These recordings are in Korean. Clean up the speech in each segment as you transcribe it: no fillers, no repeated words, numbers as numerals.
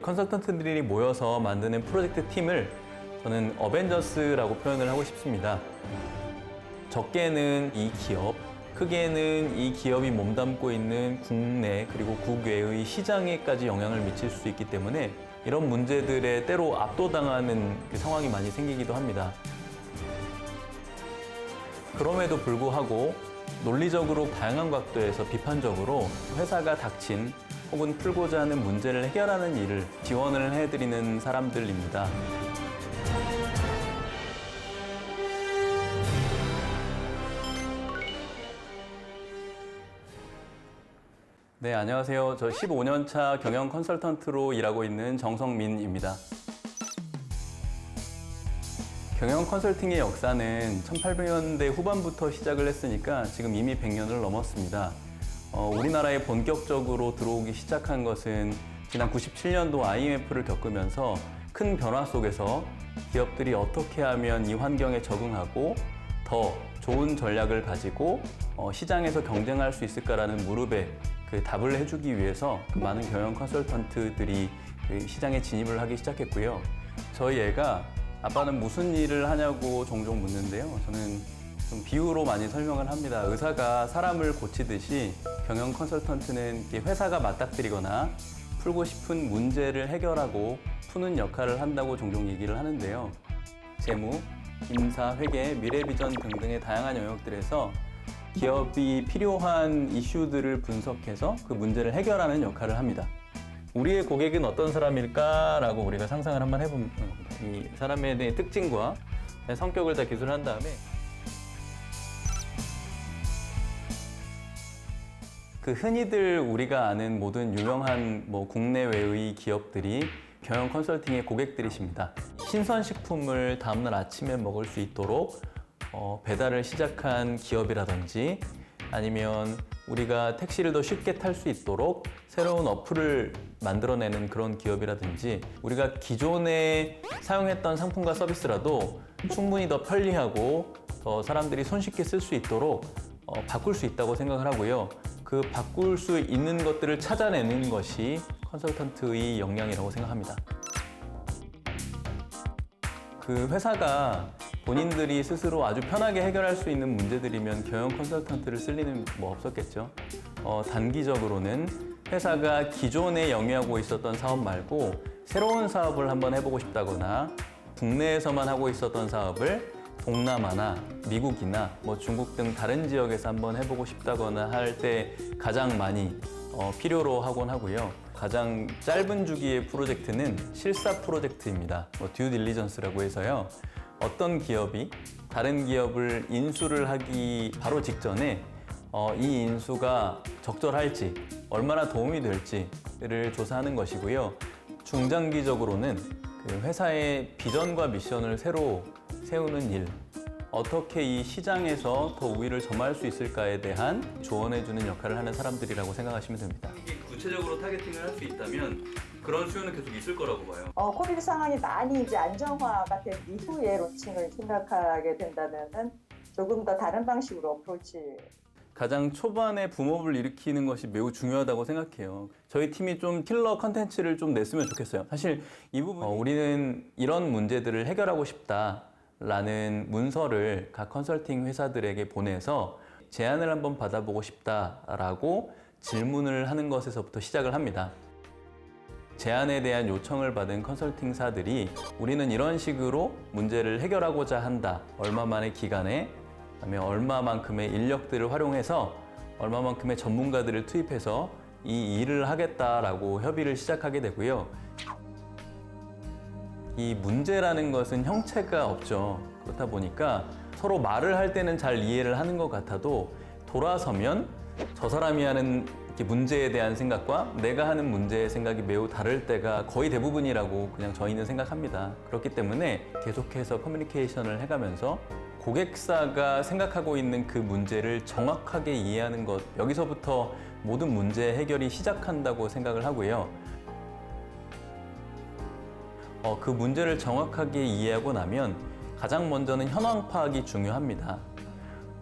컨설턴트들이 모여서 만드는 프로젝트 팀을 저는 어벤져스라고 표현을 하고 싶습니다. 적게는 이 기업, 크게는 이 기업이 몸담고 있는 국내 그리고 국외의 시장에까지 영향을 미칠 수 있기 때문에 이런 문제들에 때로 압도당하는 상황이 많이 생기기도 합니다. 그럼에도 불구하고 논리적으로 다양한 각도에서 비판적으로 회사가 닥친 혹은 풀고자 하는 문제를 해결하는 일을 지원을 해드리는 사람들입니다. 네, 안녕하세요. 저 15년차 경영 컨설턴트로 일하고 있는 정성민입니다. 경영 컨설팅의 역사는 1800년대 후반부터 시작을 했으니까 지금 이미 100년을 넘었습니다. 우리나라에 본격적으로 들어오기 시작한 것은 지난 97년도 IMF를 겪으면서 큰 변화 속에서 기업들이 어떻게 하면 이 환경에 적응하고 더 좋은 전략을 가지고 시장에서 경쟁할 수 있을까라는 무릎에 그 답을 해주기 위해서 그 많은 경영 컨설턴트들이 시장에 진입을 하기 시작했고요. 저희 애가 아빠는 무슨 일을 하냐고 종종 묻는데요. 저는 좀 비유로 많이 설명을 합니다. 의사가 사람을 고치듯이 경영 컨설턴트는 회사가 맞닥뜨리거나 풀고 싶은 문제를 해결하고 푸는 역할을 한다고 종종 얘기를 하는데요. 재무, 인사, 회계, 미래 비전 등등의 다양한 영역들에서 기업이 필요한 이슈들을 분석해서 그 문제를 해결하는 역할을 합니다. 우리의 고객은 어떤 사람일까라고 우리가 상상을 한번 해보면 이 사람에 대한 특징과 성격을 다 기술한 다음에 그 흔히들 우리가 아는 모든 유명한 국내외의 기업들이 경영 컨설팅의 고객들이십니다. 신선식품을 다음날 아침에 먹을 수 있도록 배달을 시작한 기업이라든지 아니면 우리가 택시를 더 쉽게 탈 수 있도록 새로운 어플을 만들어내는 그런 기업이라든지 우리가 기존에 사용했던 상품과 서비스라도 충분히 더 편리하고 더 사람들이 손쉽게 쓸 수 있도록 바꿀 수 있다고 생각을 하고요. 그 바꿀 수 있는 것들을 찾아내는 것이 컨설턴트의 역량이라고 생각합니다. 그 회사가 본인들이 스스로 아주 편하게 해결할 수 있는 문제들이면 경영 컨설턴트를 쓸 리는 없었겠죠. 단기적으로는 회사가 기존에 영위하고 있었던 사업 말고 새로운 사업을 한번 해보고 싶다거나 국내에서만 하고 있었던 사업을 동남아나 미국이나 중국 등 다른 지역에서 한번 해보고 싶다거나 할 때 가장 많이 필요로 하곤 하고요. 가장 짧은 주기의 프로젝트는 실사 프로젝트입니다. 듀 딜리전스라고 해서요. 어떤 기업이 다른 기업을 인수를 하기 바로 직전에 이 인수가 적절할지 얼마나 도움이 될지를 조사하는 것이고요. 중장기적으로는 그 회사의 비전과 미션을 새로 세우는 일, 어떻게 이 시장에서 더 우위를 점할 수 있을까에 대한 조언해주는 역할을 하는 사람들이라고 생각하시면 됩니다. 이게 구체적으로 타겟팅을 할 수 있다면 그런 수요는 계속 있을 거라고 봐요. 코비드 상황이 많이 이제 안정화가 된 이후에 로칭을 생각하게 된다면은 조금 더 다른 방식으로 어프로치. 가장 초반에 붐업을 일으키는 것이 매우 중요하다고 생각해요. 저희 팀이 좀 킬러 컨텐츠를 좀 냈으면 좋겠어요. 사실 이 부분 우리는 이런 문제들을 해결하고 싶다라는 문서를 각 컨설팅 회사들에게 보내서 제안을 한번 받아보고 싶다라고 질문을 하는 것에서부터 시작을 합니다. 제안에 대한 요청을 받은 컨설팅사들이 우리는 이런 식으로 문제를 해결하고자 한다. 얼마만의 기간에 그다음에 얼마만큼의 인력들을 활용해서 얼마만큼의 전문가들을 투입해서 이 일을 하겠다라고 협의를 시작하게 되고요. 이 문제라는 것은 형체가 없죠. 그렇다 보니까 서로 말을 할 때는 잘 이해를 하는 것 같아도 돌아서면 저 사람이 하는 문제에 대한 생각과 내가 하는 문제의 생각이 매우 다를 때가 거의 대부분이라고 그냥 저희는 생각합니다. 그렇기 때문에 계속해서 커뮤니케이션을 해가면서 고객사가 생각하고 있는 그 문제를 정확하게 이해하는 것, 여기서부터 모든 문제 해결이 시작한다고 생각을 하고요. 그 문제를 정확하게 이해하고 나면 가장 먼저는 현황 파악이 중요합니다.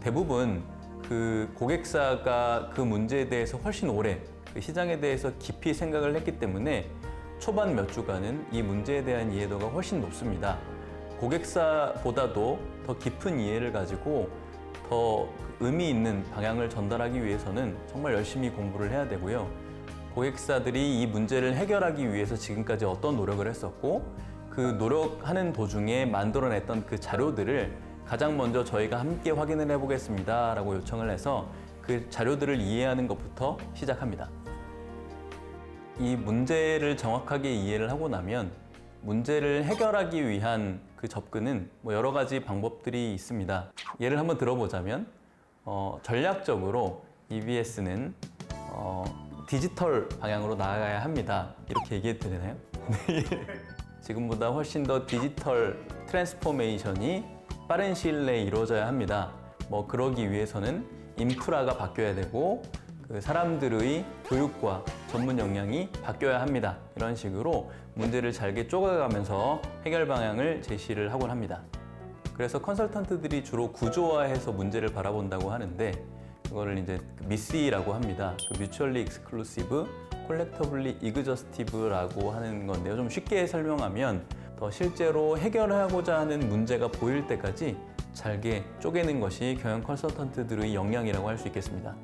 대부분 그 고객사가 그 문제에 대해서 훨씬 오래 그 시장에 대해서 깊이 생각을 했기 때문에 초반 몇 주간은 이 문제에 대한 이해도가 훨씬 높습니다. 고객사보다도 더 깊은 이해를 가지고 더 의미 있는 방향을 전달하기 위해서는 정말 열심히 공부를 해야 되고요. 고객사들이 이 문제를 해결하기 위해서 지금까지 어떤 노력을 했었고 그 노력하는 도중에 만들어냈던 그 자료들을 가장 먼저 저희가 함께 확인을 해보겠습니다 라고 요청을 해서 그 자료들을 이해하는 것부터 시작합니다. 이 문제를 정확하게 이해를 하고 나면 문제를 해결하기 위한 그 접근은 여러 가지 방법들이 있습니다. 예를 한번 들어보자면 전략적으로 EBS는 디지털 방향으로 나아가야 합니다. 이렇게 얘기해도 되나요? 지금보다 훨씬 더 디지털 트랜스포메이션이 빠른 시일 내에 이루어져야 합니다. 그러기 위해서는 인프라가 바뀌어야 되고 그 사람들의 교육과 전문 역량이 바뀌어야 합니다. 이런 식으로 문제를 잘게 쪼개가면서 해결 방향을 제시를 하곤 합니다. 그래서 컨설턴트들이 주로 구조화해서 문제를 바라본다고 하는데 그거를 이제 미스라고 합니다. 뮤추얼리 익스클루시브, 콜렉터블리 이그저스티브라고 하는 건데요. 좀 쉽게 설명하면 더 실제로 해결하고자 하는 문제가 보일 때까지 잘게 쪼개는 것이 경영 컨설턴트들의 역량이라고 할 수 있겠습니다.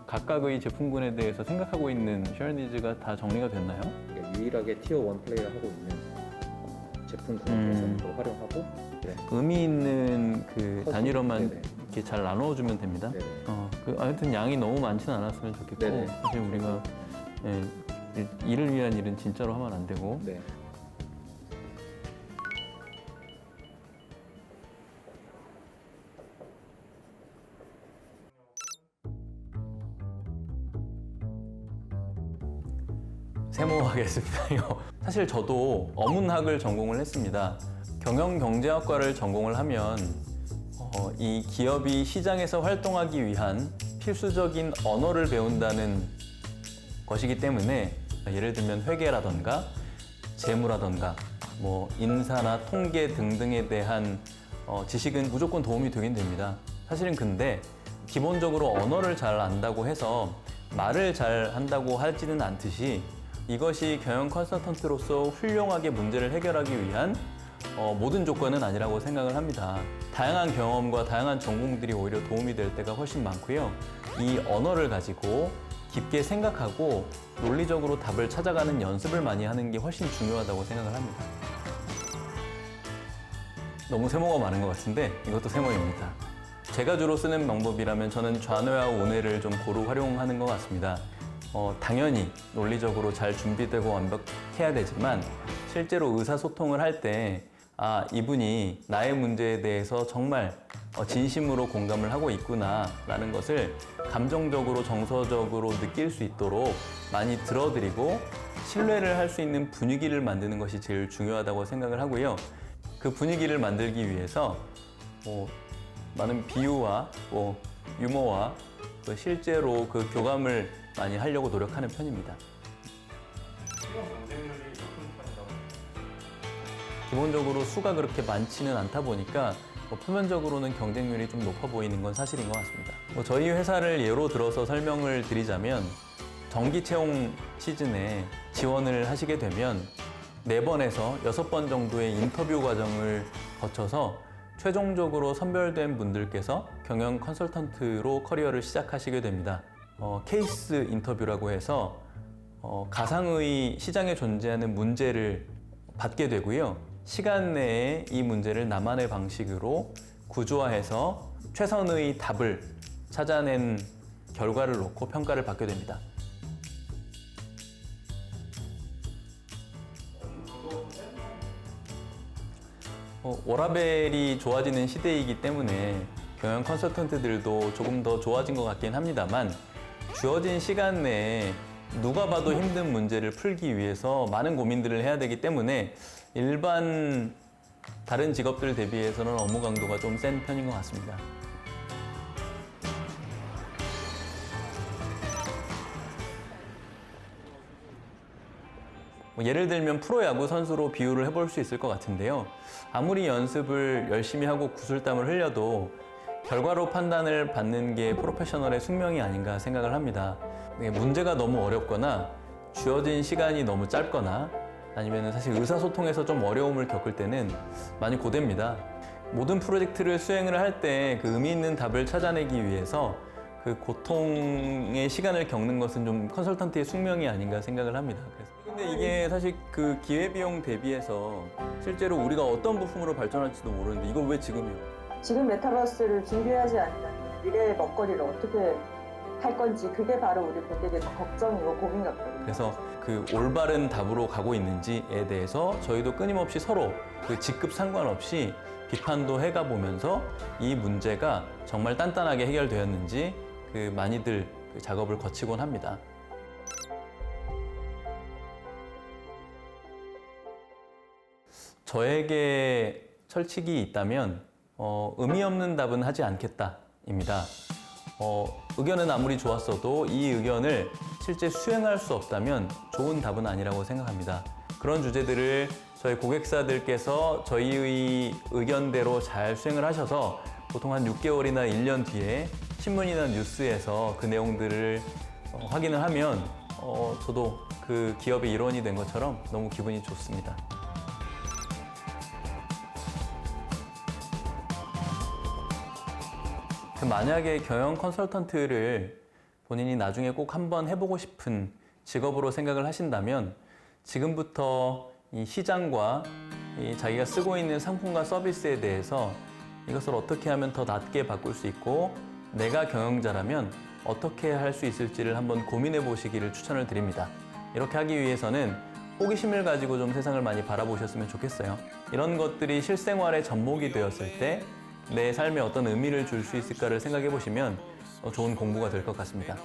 각각의 제품군에 대해서 생각하고 있는 쉐어니즈가 다 정리가 됐나요? 그러니까 유일하게 티어 1 플레이를 하고 있는 제품군에서 그걸 활용하고 네. 의미 있는 그 단위로만 네네. 이렇게 잘 나눠주면 됩니다. 네네. 하여튼 양이 너무 많지는 않았으면 좋겠고 네네. 사실 우리가 일을 위한 일은 진짜로 하면 안 되고 네. 세모하겠습니다. 사실 저도 어문학을 전공을 했습니다. 경영경제학과를 전공을 하면 이 기업이 시장에서 활동하기 위한 필수적인 언어를 배운다는 것이기 때문에 예를 들면 회계라던가 재무라던가 인사나 통계 등등에 대한 지식은 무조건 도움이 되긴 됩니다. 사실은 근데 기본적으로 언어를 잘 안다고 해서 말을 잘 한다고 하지는 않듯이 이것이 경영 컨설턴트로서 훌륭하게 문제를 해결하기 위한 모든 조건은 아니라고 생각을 합니다. 다양한 경험과 다양한 전공들이 오히려 도움이 될 때가 훨씬 많고요. 이 언어를 가지고 깊게 생각하고 논리적으로 답을 찾아가는 연습을 많이 하는 게 훨씬 중요하다고 생각을 합니다. 너무 세모가 많은 것 같은데 이것도 세모입니다. 제가 주로 쓰는 방법이라면 저는 좌뇌와 우뇌를 좀 고루 활용하는 것 같습니다. 당연히 논리적으로 잘 준비되고 완벽해야 되지만 실제로 의사소통을 할 때 이분이 나의 문제에 대해서 정말 진심으로 공감을 하고 있구나 라는 것을 감정적으로 정서적으로 느낄 수 있도록 많이 들어드리고 신뢰를 할 수 있는 분위기를 만드는 것이 제일 중요하다고 생각을 하고요. 그 분위기를 만들기 위해서 많은 비유와 유머와 실제로 그 교감을 많이 하려고 노력하는 편입니다. 기본적으로 수가 그렇게 많지는 않다 보니까 표면적으로는 경쟁률이 좀 높아 보이는 건 사실인 것 같습니다. 저희 회사를 예로 들어서 설명을 드리자면 정기 채용 시즌에 지원을 하시게 되면 4번에서 6번 정도의 인터뷰 과정을 거쳐서 최종적으로 선별된 분들께서 경영 컨설턴트로 커리어를 시작하시게 됩니다. 케이스 인터뷰라고 해서 가상의 시장에 존재하는 문제를 받게 되고요. 시간 내에 이 문제를 나만의 방식으로 구조화해서 최선의 답을 찾아낸 결과를 놓고 평가를 받게 됩니다. 워라밸이 좋아지는 시대이기 때문에 경영 컨설턴트들도 조금 더 좋아진 것 같긴 합니다만 주어진 시간 내에 누가 봐도 힘든 문제를 풀기 위해서 많은 고민들을 해야 되기 때문에 일반 다른 직업들 대비해서는 업무 강도가 좀 센 편인 것 같습니다. 예를 들면 프로야구 선수로 비유를 해볼 수 있을 것 같은데요. 아무리 연습을 열심히 하고 구슬땀을 흘려도 결과로 판단을 받는 게 프로페셔널의 숙명이 아닌가 생각을 합니다. 문제가 너무 어렵거나 주어진 시간이 너무 짧거나 아니면 사실 의사소통에서 좀 어려움을 겪을 때는 많이 고됩니다. 모든 프로젝트를 수행을 할 때 그 의미 있는 답을 찾아내기 위해서 그 고통의 시간을 겪는 것은 좀 컨설턴트의 숙명이 아닌가 생각을 합니다. 근데 이게 사실 그 기회비용 대비해서 실제로 우리가 어떤 부품으로 발전할지도 모르는데 이걸 왜 지금이요? 지금 메타버스를 준비하지 않으면 미래의 먹거리를 어떻게 할 건지 그게 바로 우리 고객의 걱정이고 고민이었거든요. 그래서 그 올바른 답으로 가고 있는지에 대해서 저희도 끊임없이 서로 그 직급 상관없이 비판도 해가 보면서 이 문제가 정말 단단하게 해결되었는지 그 많이들 그 작업을 거치곤 합니다. 저에게 철칙이 있다면 의미 없는 답은 하지 않겠다입니다. 의견은 아무리 좋았어도 이 의견을 실제 수행할 수 없다면 좋은 답은 아니라고 생각합니다. 그런 주제들을 저희 고객사들께서 저희의 의견대로 잘 수행을 하셔서 보통 한 6개월이나 1년 뒤에 신문이나 뉴스에서 그 내용들을 확인을 하면 저도 그 기업의 일원이 된 것처럼 너무 기분이 좋습니다. 만약에 경영 컨설턴트를 본인이 나중에 꼭 한번 해보고 싶은 직업으로 생각을 하신다면 지금부터 이 시장과 이 자기가 쓰고 있는 상품과 서비스에 대해서 이것을 어떻게 하면 더 낮게 바꿀 수 있고 내가 경영자라면 어떻게 할 수 있을지를 한번 고민해 보시기를 추천을 드립니다. 이렇게 하기 위해서는 호기심을 가지고 좀 세상을 많이 바라보셨으면 좋겠어요. 이런 것들이 실생활의 접목이 되었을 때 내 삶에 어떤 의미를 줄 수 있을까를 생각해 보시면 좋은 공부가 될 것 같습니다.